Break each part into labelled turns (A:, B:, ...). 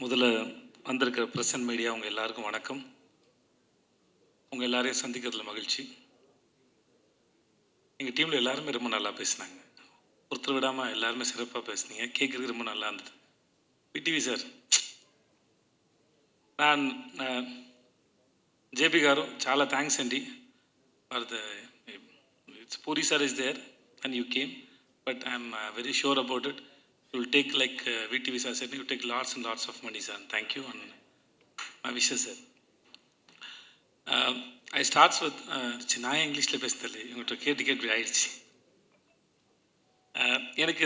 A: முதல்ல வந்திருக்கிற press and media உங்கள் எல்லாருக்கும் வணக்கம். உங்கள் எல்லாரையும் சந்திக்கிறதுல மகிழ்ச்சி. எங்கள் டீமில் எல்லாருமே ரொம்ப நல்லா பேசினாங்க. ஒருத்தர் விடாமல் எல்லாருமே சிறப்பாக பேசுனீங்க. கேட்குறதுக்கு ரொம்ப நல்லா இருந்தது. విటివి సార్, நான் జేపీ గారు చాలా థ్యాంక్స్ అండి for the Puri sir is there and you came, but I'm very sure about it. You will take, like VTV sir said, you take lots and lots of money, sir. Thank you and my wishes, sir. I starts with நான் இங்கிலீஷில் பேசுதல்ல இவங்கள்ட்ட கேட்டு ஆயிடுச்சு. எனக்கு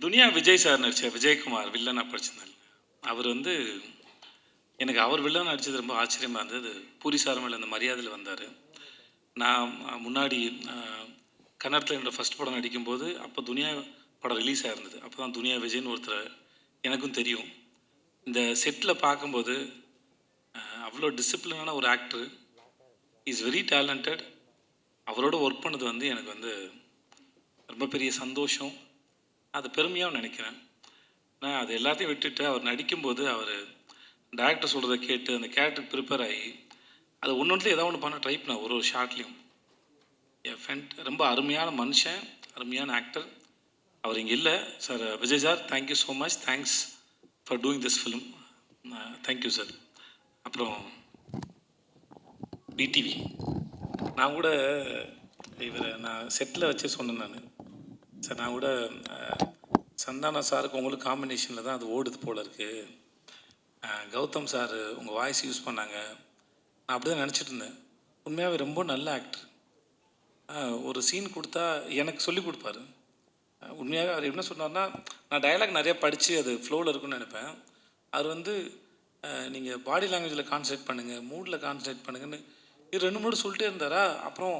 A: துனியா Vijay sir நடித்த விஜயகுமார் வில்லனாக படிச்சிருந்தாங்க. அவர் வந்து எனக்கு அவர் வில்லன் நடித்தது ரொம்ப ஆச்சரியமாக இருந்தது. பூரி சார் மேலே அந்த மரியாதையில் வந்தார். நான் முன்னாடி கன்னடத்தில் என்னோடய ஃபஸ்ட் படம் நடிக்கும்போது அப்போ துனியா படம் ரிலீஸ் ஆகிருந்தது. அப்போ தான் துனியா விஜய்னு ஒருத்தர் எனக்கும் தெரியும். இந்த செட்டில் பார்க்கும்போது அவ்வளோ டிசிப்ளினான ஒரு ஆக்டர், இஸ் வெரி டேலண்டட். அவரோட ஒர்க் பண்ணது வந்து எனக்கு வந்து ரொம்ப பெரிய சந்தோஷம், அது பெருமையாக நினைக்கிறேன். நான் அது எல்லாத்தையும் விட்டுட்டு அவர் நடிக்கும்போது அவர் டேரக்டர் சொல்கிறத கேட்டு அந்த கேரக்டருக்கு ப்ரிப்பேர் ஆகி அது ஒன்றுல ஏதாவது ஒன்று பண்ண ட்ரை பண்ணேன். ஒரு ஷார்ட்லேயும் என் ஃப்ரெண்ட் ரொம்ப அருமையான மனுஷன், அருமையான ஆக்டர். அவர் இங்கே இல்லை sir. Vijay sir, thank you so much. Thanks for doing this film. Thank you sir. அப்புறம் விடிவி, நான் கூட இவரை நான் செட்டில் வச்சு சொன்னேன். சார் நான் கூட சந்தானா சாருக்கு உங்களுக்கு காம்பினேஷனில் தான் அது ஓடுது போல் இருக்குது. கௌதம் சார் உங்கள் வாய்ஸ் யூஸ் பண்ணாங்க. நான் அப்படி தான் நினச்சிட்டு இருந்தேன். உண்மையாகவே ரொம்ப நல்ல ஆக்டர். ஒரு சீன் கொடுத்தா எனக்கு சொல்லி கொடுப்பாரு. உண்மையாக அவர் என்ன சொன்னார்னா, நான் டயலாக் நிறையா படித்து அது ஃப்ளோவில் இருக்குன்னு நினைப்பேன். அவர் வந்து நீங்கள் பாடி லாங்குவேஜில் கான்சன்ட்ரேட் பண்ணுங்கள், மூடில் கான்சன்ட்ரேட் பண்ணுங்கன்னு இது 2-3 சொல்லிட்டே இருந்தாரா. அப்புறம்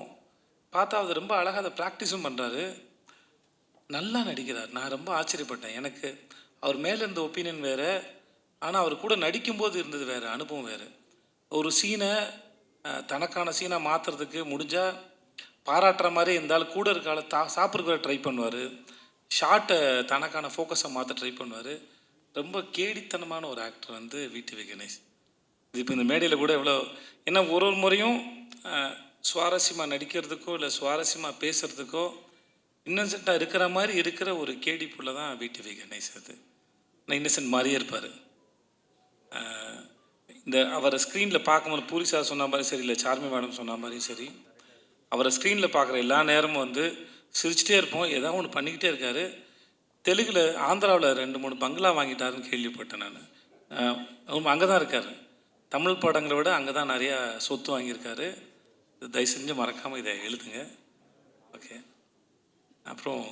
A: பார்த்தா அவர் ரொம்ப அழகாக அதை ப்ராக்டிஸும் பண்ணுறாரு, நல்லா நடிக்கிறார். நான் ரொம்ப ஆச்சரியப்பட்டேன். எனக்கு அவர் மேலே இருந்த ஒப்பீனியன் வேறு, ஆனால் அவர் கூட நடிக்கும்போது இருந்தது வேறு, அனுபவம் வேறு. ஒரு சீனை தனக்கான சீனை மாற்றுறதுக்கு முடிஞ்சால் பாராட்டுற மாதிரி இருந்தாலும் கூட இருக்கால சாப்பிட்றதுக்கு ட்ரை பண்ணுவார். ஷார்ட்டை தனக்கான ஃபோக்கஸை மாற்ற ட்ரை பண்ணுவார். ரொம்ப கேடித்தனமான ஒரு ஆக்டர் வந்து விடிவி கணேஷ். இது இப்போ இந்த மேடையில் கூட எவ்வளோ, ஏன்னா ஒரு முறையும் சுவாரஸ்யமாக நடிக்கிறதுக்கோ இல்லை சுவாரஸ்யமாக பேசுகிறதுக்கோ இன்னசென்ட்டாக இருக்கிற மாதிரி இருக்கிற ஒரு கேடி புள்ள தான் விடிவி கணேஷ். அது நான் இன்னசென்ட் மாதிரியே இருப்பார். இந்த அவரை ஸ்க்ரீனில் பார்க்கும்போது பூரி சார் சொன்ன மாதிரி சரி, இல்லை சார்மி மேடம் சொன்ன மாதிரியும் சரி, அவரை ஸ்க்ரீனில் பார்க்குற எல்லா நேரமும் வந்து சிரிச்சிட்டே இருப்போம். ஏதாவது ஒன்று பண்ணிக்கிட்டே இருக்கார். தெலுங்கில் ஆந்திராவில் 2-3 பங்களா வாங்கிட்டாருன்னு கேள்விப்பட்டேன் நான். அங்கே தான் இருக்கார். தமிழ் படங்களை விட அங்கே தான் நிறையா சொத்து வாங்கியிருக்காரு. தயவு செஞ்சு மறக்காமல் இதை எழுதுங்க. ஓகே. அப்புறம்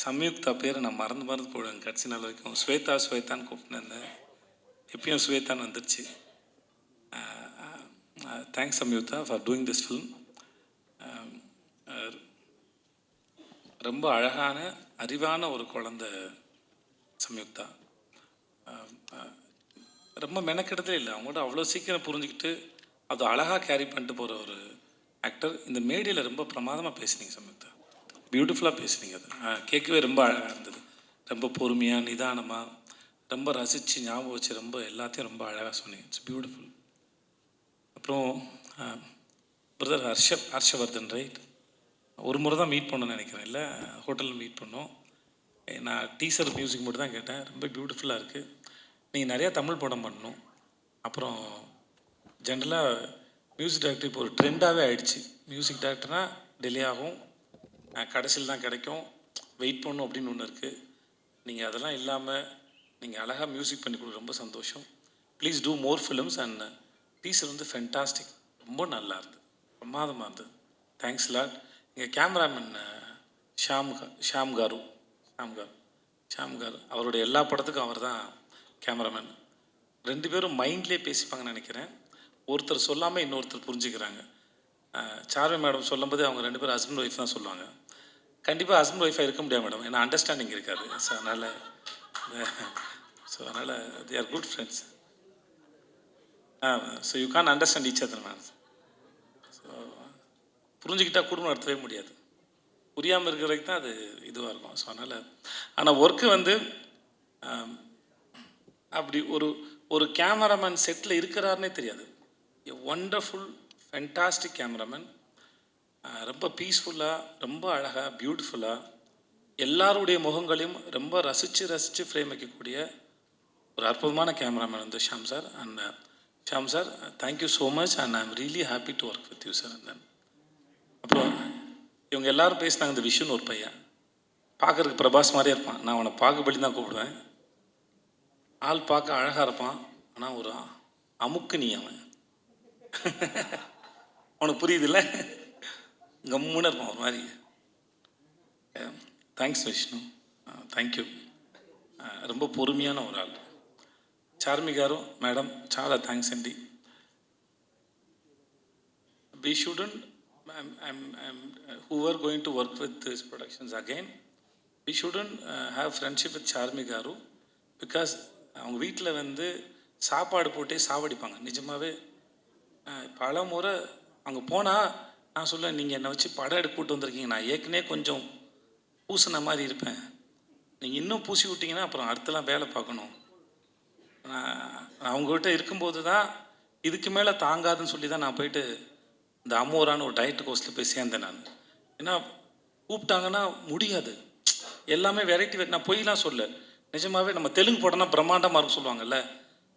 A: சம்யுக்தா பேர் நான் மறந்து போடுவேன் கடைசி நாள் வரைக்கும். ஸ்வேதான்னு கூப்பிட்டுருந்தேன், எப்பயும் ஸ்வேதான்னு வந்துடுச்சு. Thanks Samyuktha for doing this film. ரொம்ப அழகான அறிவான ஒரு குழந்தை சம்யுக்தா. ரொம்ப மெனக்கெடுதலே இல்லை, அவங்களோட அவ்வளோ சீக்கிரம் புரிஞ்சுக்கிட்டு அது அழகாக கேரி பண்ணிட்டு போகிற ஒரு ஆக்டர். இந்த மேடையில் ரொம்ப பிரமாதமாக பேசுனீங்க சம்யுக்தா, பியூட்டிஃபுல்லாக பேசுனீங்க. அது கேட்கவே ரொம்ப அழகாக இருந்தது. ரொம்ப பொறுமையாக நிதானமாக ரொம்ப ரசித்து ஞாபகம் வச்சு ரொம்ப எல்லாத்தையும் ரொம்ப அழகாக சொன்னீங்க. It's beautiful. அப்புறம் பிரதர் ஹர்ஷவர்தன், ரைட்? ஒரு முறை தான் மீட் பண்ணணும்னு நினைக்கிறேன், இல்லை ஹோட்டலில் மீட் பண்ணோம். நான் டீசர் மியூசிக் மட்டும் தான் கேட்டேன். ரொம்ப பியூட்டிஃபுல்லாக இருக்குது. நீங்கள் நிறையா தமிழ் படம் பண்ணணும். அப்புறம் ஜென்ரலாக மியூசிக் டைரக்டர் இப்போ ஒரு ட்ரெண்டாகவே ஆகிடுச்சு. மியூசிக் டைரக்டர்னால் டிலே ஆகும், கடைசியில் தான் கிடைக்கும், வெயிட் பண்ணணும் அப்படின்னு ஒன்று இருக்குது. நீங்கள் அதெல்லாம் இல்லாமல் நீங்கள் அழகாக மியூசிக் பண்ணி கொடுக்க ரொம்ப சந்தோஷம். Please do more films. And teaser வந்து ஃபென்டாஸ்டிக், ரொம்ப நல்லா இருந்தது, பிரமாதமாக இருந்தது. Thanks lot. எங்கள் கேமராமேன் ஷாம் காரு அவருடைய எல்லா படத்துக்கும் அவர் தான் கேமராமேன். 2 பேரும் மைண்ட்லேயே பேசிப்பாங்கன்னு நினைக்கிறேன். ஒருத்தர் சொல்லாமல் இன்னொருத்தர் புரிஞ்சுக்கிறாங்க. சார்வி மேடம் சொல்லும்போது அவங்க 2 பேரும் ஹஸ்பண்ட் ஒய்ஃப் தான் சொல்லுவாங்க. கண்டிப்பாக ஹஸ்பண்ட் ஒய்ஃபாக இருக்க முடியாது மேடம், ஏன்னா அண்டர்ஸ்டாண்டிங் இருக்காது. ஸோ அதனால் they are good friends. So you can understand each other ma'am. So புரிஞ்சுக்கிட்டால் குடும்பம் நடத்தவே முடியாது. புரியாமல் இருக்கிற வரைக்கும் தான் அது இதுவாக இருக்கும். ஸோ அதனால் ஆனால் ஒர்க்கு வந்து அப்படி ஒரு ஒரு கேமராமேன் செட்டில் இருக்கிறாருன்னே தெரியாது. எ ஒண்டர்ஃபுல் ஃபென்டாஸ்டிக் கேமராமேன். ரொம்ப பீஸ்ஃபுல்லாக, ரொம்ப அழகாக, பியூட்டிஃபுல்லாக எல்லாருடைய முகங்களையும் ரொம்ப ரசித்து ஃப்ரேம் வைக்கக்கூடிய ஒரு அற்புதமான கேமராமேன் வந்து Sham sir. And Sham sir, thank you so much and I am really happy to work with you sir. And then அப்புறம் இவங்க எல்லோரும் பேசினாங்க. இந்த விஷுன்னு ஒரு பையன் பார்க்குறதுக்கு பிரபாஸ் மாதிரியே இருப்பான். நான் அவனை பாகுபலி தான் கூப்பிடுவேன். ஆள் பார்க்க அழகாக இருப்பான், ஆனால் ஒரு அமுக்கு நீ அவன். அவனுக்கு புரியுதில்ல, கம்முன்னு இருப்பான் ஒரு மாதிரி. Thanks Vishnu, thank you. ரொம்ப பொறுமையான ஒரு ஆள். చార్మి గారు, మేడం చాలా థ్యాంక్స్ అండి. We shouldn't, who are going to work with these productions again, we shouldn't have friendship with Charmi గారు because அவங்க வீட்டில் வந்து சாப்பாடு போட்டே சாவடிப்பாங்க. நிஜமாகவே பல முறை அங்கே போனால் நான் சொல்லுவேன், நீங்கள் என்னை வச்சு படம் எடுக்க கூட்டு வந்திருக்கீங்க, நான் ஏற்கனவே கொஞ்சம் பூசின மாதிரி இருப்பேன், நீங்கள் இன்னும் பூசி விட்டிங்கன்னா அப்புறம் அடுத்தலாம் வேலை பார்க்கணும். அவங்ககிட்ட இருக்கும்போது தான் இதுக்கு மேலே தாங்காதுன்னு சொல்லி தான் நான் போயிட்டு இந்த அமோரான ஒரு டயட் கோர்ஸில் போய் சேர்ந்தேன் நான். ஏன்னா கூப்பிட்டாங்கன்னா முடியாது, எல்லாமே வெரைட்டி. நான் பொய்லாம் சொல்ல, நிஜமாகவே நம்ம தெலுங்கு படம்னா பிரம்மாண்டமாக இருக்கும் சொல்லுவாங்கல்ல,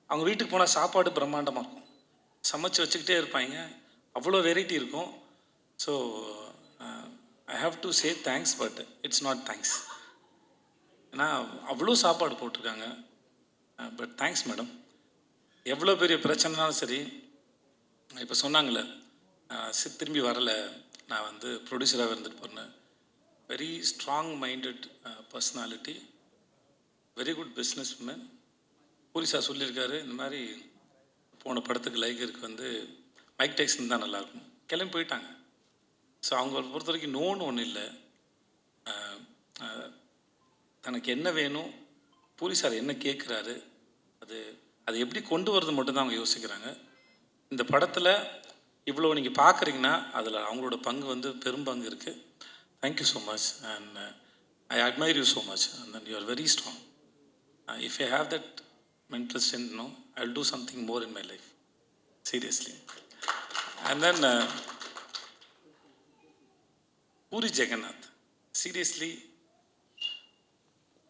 A: அவங்க வீட்டுக்கு போனால் சாப்பாடு பிரம்மாண்டமாக இருக்கும், சமைச்சு வச்சுக்கிட்டே இருப்பாங்க, அவ்வளோ வெரைட்டி இருக்கும். So I have to say thanks, but it's not thanks. ஏன்னா அவ்வளோ சாப்பாடு போட்டிருக்காங்க. But thanks madam. எவ்வளோ பெரிய பிரச்சனைனாலும் சரி, இப்போ சொன்னாங்களே திரும்பி வரலை, நான் வந்து ப்ரொடியூசராக இருந்துட்டு போனேன். Very strong minded personality, very good business man. Puri sir சொல்லியிருக்காரு, இந்த மாதிரி போன படத்துக்கு லைகருக்கு வந்து மைக் டைசன் தான் நல்லாயிருக்கும், கிளம்பி போயிட்டாங்க. ஸோ அவங்கள பொறுத்த வரைக்கும் நோன்னு ஒன்றும் இல்லை. தனக்கு என்ன வேணும், பூரி சார் என்ன கேட்குறாரு, அது எப்படி கொண்டு வரது மட்டும்தான் அவங்க யோசிக்கிறாங்க. இந்த படத்தில் இவ்வளோ நீங்கள் பார்க்குறீங்கன்னா அதில் அவங்களோட பங்கு வந்து பெரும்பங்கு இருக்குது. Thank you so much and I admire you so much and then you are very strong. If I have that mental strength, no, I'll do something more in my life, seriously. And then Puri Jagannath, seriously,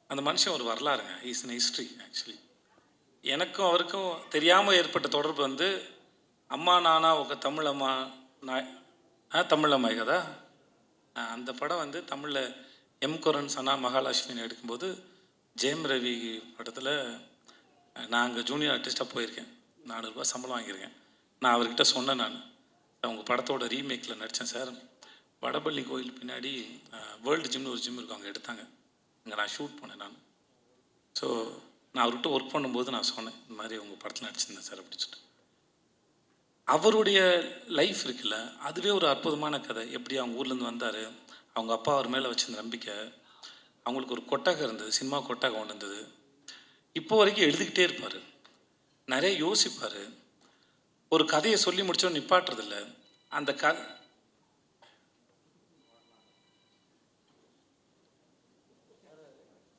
A: அந்த மனுஷன் ஒரு வரலாறுங்க. Is in history actually. எனக்கும் அவருக்கும் தெரியாமல் ஏற்பட்ட தொடர்பு வந்து அம்மா நானா ఒక தமிழம்மா தமிழம்மாய் கதா, அந்த படம் வந்து தமிழில் எம் குரன் சனா மகாலட்சுமின்னு எடுக்கும்போது ஜெயம் ரவி படத்தில் நான் அங்கே ஜூனியர் ஆர்டிஸ்ட்டாக போயிருக்கேன். 400 ரூபா சம்பளம் வாங்கியிருக்கேன். நான் அவர்கிட்ட சொன்னேன், நான் உங்கள் படத்தோட ரீமேக்கில் நடித்தேன் சார், வடபள்ளி கோயில் பின்னாடி வேர்ல்டு ஜிம்னு ஒரு ஜிம் இருக்கும், அங்கே எடுத்தாங்க, அங்கே நான் ஷூட் பண்ணேன் நான். ஸோ நான் அவர்கிட்ட ஒர்க் பண்ணும்போது நான் சொன்னேன், இந்த மாதிரி உங்கள் படத்தில் நடிச்சிருந்தேன் சார் அப்படின்னு சொல்லிட்டு. அவருடைய லைஃப் இருக்குல்ல, அதுவே ஒரு அற்புதமான கதை. எப்படி அவங்க ஊர்லேருந்து வந்தார், அவங்க அப்பா அவர் மேலே வச்சிருந்த நம்பிக்கை, அவங்களுக்கு ஒரு கொட்டகம் இருந்தது, சினிமா கொட்டகம் ஒன்று இருந்தது. இப்போ வரைக்கும் எழுதிக்கிட்டே இருப்பார், நிறைய யோசிப்பார், ஒரு கதையை சொல்லி முடிச்சோன்னு நிப்பாட்டுறதில்ல. அந்த கதை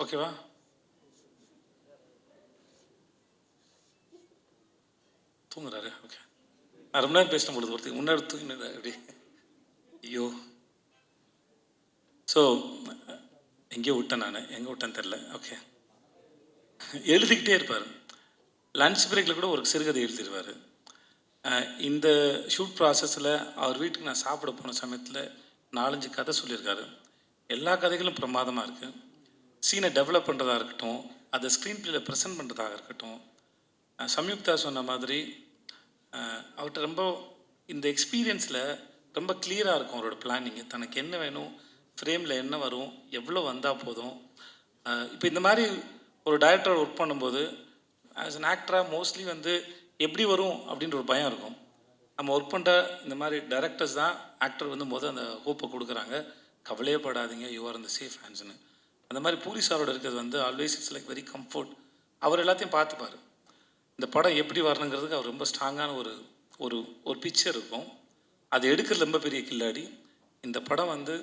A: ஓகேவா, தூங்குறாரு. ஓகே, நான் ரொம்ப நேரம் பேசின பொழுது ஒருத்தர் முன்னாடி தூங்கினது அப்படி, ஐயோ. ஸோ எங்கேயோ விட்டேன், நான் எங்கே விட்டேன்னு தெரில. ஓகே, எழுதிக்கிட்டே இருப்பார். லன்ச் பிரேக்கில் கூட ஒரு சிறுகதை எழுதிடுவார். இந்த ஷூட் ப்ராசஸில் அவர் வீட்டுக்கு நான் சாப்பிட போன சமயத்தில் 4-5 கதை சொல்லியிருக்காரு. எல்லா கதைகளும் பிரமாதமாக இருக்குது. சீனை டெவலப் பண்ணுறதா இருக்கட்டும், அதை ஸ்க்ரீன் பிளேயில் ப்ரெசென்ட் பண்ணுறதாக இருக்கட்டும். சம்யுக்தா சொன்ன மாதிரி அவர்கிட்ட ரொம்ப இந்த எக்ஸ்பீரியன்ஸில் ரொம்ப கிளியராக இருக்கும் அவரோட பிளானிங்கு. தனக்கு என்ன வேணும், ஃப்ரேமில் என்ன வரும், எவ்வளோ வந்தால் போதும். இப்போ இந்த மாதிரி ஒரு டைரக்டர் ஒர்க் பண்ணும்போது ஆஸ் அன் ஆக்டராக மோஸ்ட்லி வந்து எப்படி வரும் அப்படின்ற ஒரு பயம் இருக்கும். நம்ம ஒர்க் பண்ணுற இந்த மாதிரி டைரக்டர்ஸ் தான் ஆக்டர் வந்து அந்த ஹோப்பை கொடுக்குறாங்க, கவலையே படாதீங்க, யூ ஆர் இந்த சேஃப் ஹேண்ட்ஸ்னு. அந்த மாதிரி பூரி சாரோட இருக்கிறது வந்து always it's like very comfort. அவர் எல்லாத்தையும் பார்த்துப்பார். இந்த படம் எப்படி வரணுங்கிறதுக்கு அவர் ரொம்ப ஸ்ட்ராங்கான ஒரு ஒரு ஒரு பிக்சர் இருக்கும். அது எடுக்கிறது ரொம்ப பெரிய கில்லாடி. இந்த படம் வந்து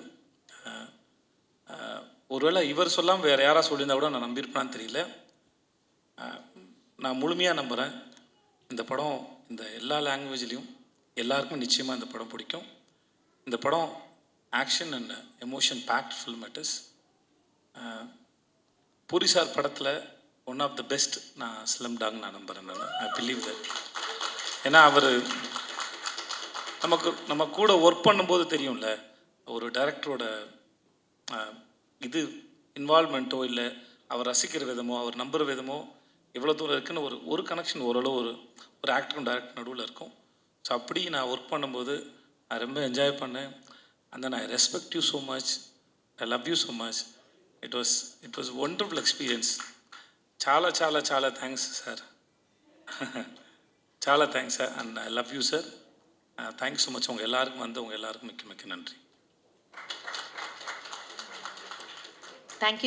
A: ஒருவேளை இவர் சொல்லாமல் வேறு யாராவது சொல்லியிருந்தா கூட நான் நம்பியிருப்பேனான்னு தெரியல. நான் முழுமையாக நம்புகிறேன் இந்த படம் இந்த எல்லா லாங்குவேஜ்லேயும் எல்லாருக்கும் நிச்சயமாக இந்த படம் பிடிக்கும். இந்த படம் action and emotion packed film it is. Puri sir படத்தில் ஒன் ஆஃப் த பெஸ்ட் நான் ஸ்லம் டாக் நான் நம்புகிறேன். I believe that. ஏன்னா அவர் நம்ம கூட ஒர்க் பண்ணும்போது தெரியும்ல, ஒரு டைரக்டரோட இது இன்வால்மெண்ட்டோ இல்லை அவர் ரசிக்கிற விதமோ அவர் நம்புகிற விதமோ எவ்வளோ தூரம் இருக்குன்னு ஒரு கனெக்ஷன் ஓரளவு ஒரு ஆக்டரும் டைரக்டர் நடுவில் இருக்கும். ஸோ அப்படி நான் ஒர்க் பண்ணும்போது நான் ரொம்ப என்ஜாய் பண்ணேன். And then I respect you so much, I love you so much. It was wonderful experience. చాలా చాలా చాలా థ్యాంక్స్ సార్. చాలా thanks sir and I love you sir. Thanks so much. உங்கள் எல்லாருக்கும் உங்கள் எல்லாருக்கும் மிக்க மிக்க நன்றி.
B: தேங்க்யூ.